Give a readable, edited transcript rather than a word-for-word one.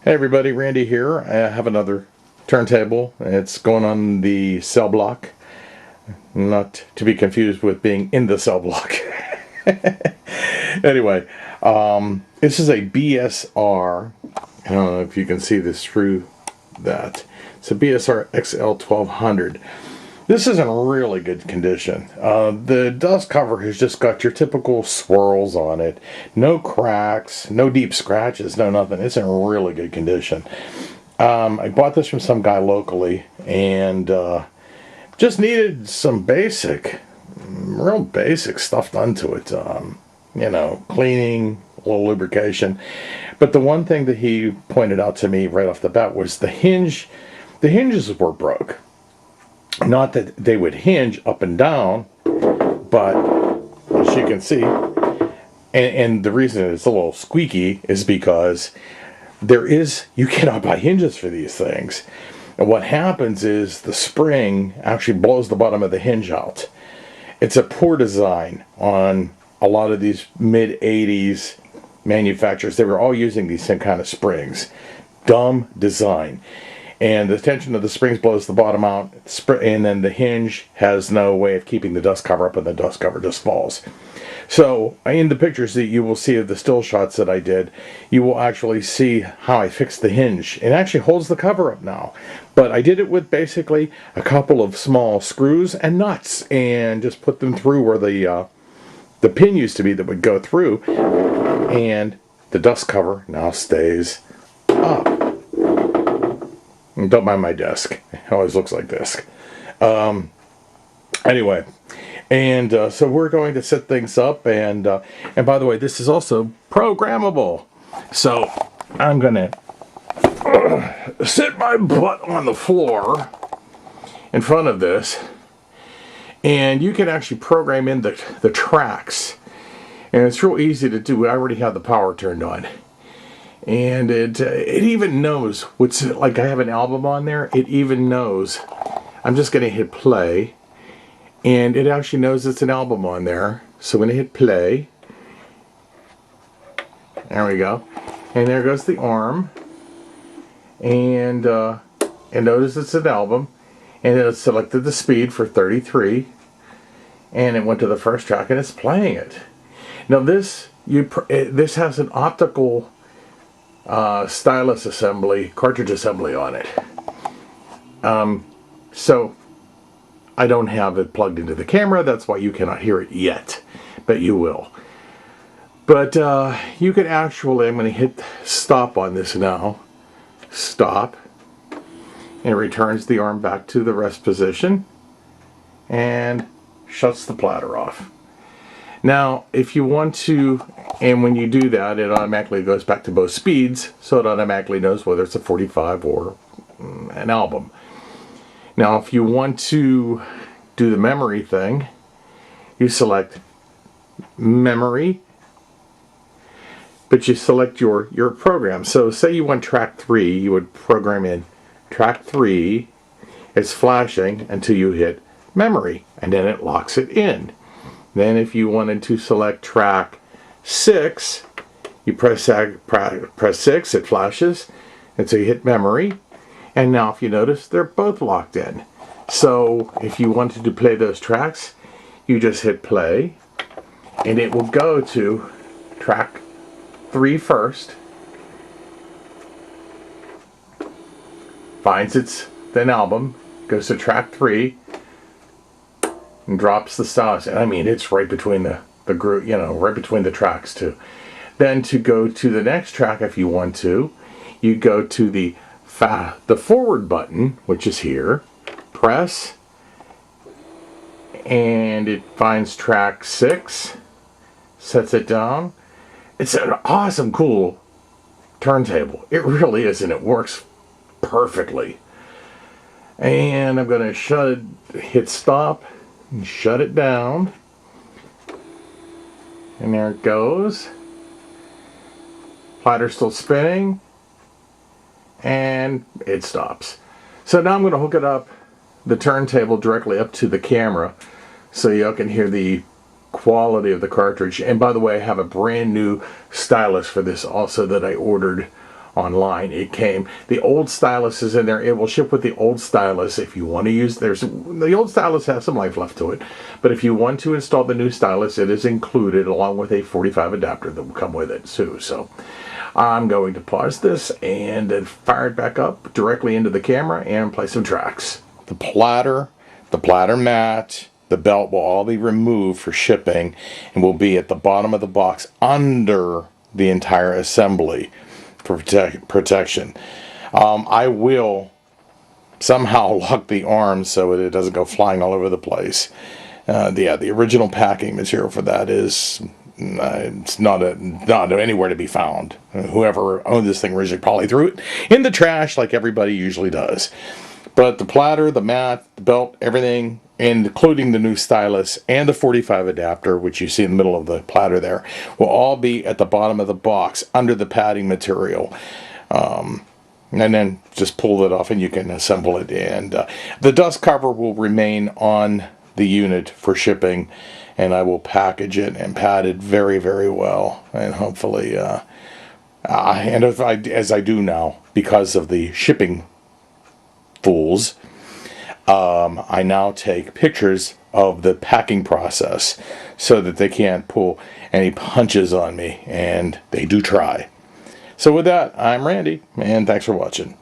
Hey everybody, Randy here. I have another turntable. It's going on the cell block. Not to be confused with being in the cell block. Anyway, this is a BSR. I don't know if you can see this through that. It's a BSR XL-1200. This is in really good condition. The dust cover has just got your typical swirls on it. No cracks, no deep scratches, no nothing. It's in really good condition. I bought this from some guy locally and just needed some real basic stuff done to it. You know, cleaning, a little lubrication. But the one thing that he pointed out to me right off the bat was the hinge. The hinges were broke. Not that they would hinge up and down, but as you can see, and the reason it's a little squeaky is because you cannot buy hinges for these things. And what happens is the spring actually blows the bottom of the hinge out. It's a poor design on a lot of these mid-80s manufacturers. They were all using these same kind of springs. Dumb design. And the tension of the springs blows the bottom out, and then the hinge has no way of keeping the dust cover up, and the dust cover just falls. So in the pictures that you will see of the still shots that I did, you will actually see how I fixed the hinge. It actually holds the cover up now. But I did it with basically a couple of small screws and nuts, and just put them through where the pin used to be that would go through, and the dust cover now stays up. Don't mind my desk. It always looks like this. Anyway, and so we're going to set things up, and by the way, this is also programmable. So I'm gonna sit my butt on the floor in front of this, and you can actually program in the tracks, and it's real easy to do. I already have the power turned on. And it even knows what's, like I have an album on there, it even knows. I'm just going to hit play, and it actually knows it's an album on there. So I'm going to hit play. There we go. And there goes the arm. And notice it's an album. And it selected the speed for 33. And it went to the first track and it's playing it. Now this has an optical stylus assembly, cartridge assembly on it. So I don't have it plugged into the camera. That's why you cannot hear it yet, but you will. But you can actually, I'm going to hit stop on this now. Stop. And it returns the arm back to the rest position and shuts the platter off. Now, if you want to, and when you do that, it automatically goes back to both speeds, so it automatically knows whether it's a 45 or an album. Now, if you want to do the memory thing, you select memory, but you select your program. So say you want track 3, you would program in track 3, it's flashing until you hit memory, and then it locks it in. Then if you wanted to select track 6, you press 6, it flashes, and so you hit memory. And now if you notice, they're both locked in. So if you wanted to play those tracks, you just hit play, and it will go to track 3 first, finds its then album, goes to track 3, and drops the stylus. And I mean, it's right between the group, you know, right between the tracks too. Then to go to the next track, if you want to, you go to the forward button, which is here, press, and it finds track 6, sets it down. It's an awesome, cool turntable. It really is, and it works perfectly. And I'm going to hit stop, and shut it down, and there it goes. Platter's still spinning, and it stops. So now I'm going to hook it up, the turntable, directly up to the camera, so y'all can hear the quality of the cartridge. And by the way, I have a brand new stylus for this also that I ordered online. It came, the old stylus is in there. It will ship with the old stylus. If you want to use, the old stylus has some life left to it, but if you want to install the new stylus, it is included along with a 45 adapter that will come with it too. So I'm going to pause this and then fire it back up directly into the camera and play some tracks. The platter mat, the belt will all be removed for shipping and will be at the bottom of the box under the entire assembly for protection. I will somehow lock the arms so that it doesn't go flying all over the place. The original packing material for that is it's not anywhere to be found. Whoever owned this thing originally probably threw it in the trash like everybody usually does. But the platter, the mat, the belt, everything, including the new stylus and the 45 adapter, which you see in the middle of the platter there, will all be at the bottom of the box under the padding material. And then just pull it off and you can assemble it. And the dust cover will remain on the unit for shipping, and I will package it and pad it very, very well. And hopefully, and as I do now, because of the shipping fools, I now take pictures of the packing process so that they can't pull any punches on me, and they do try. So with that, I'm Randy, and thanks for watching.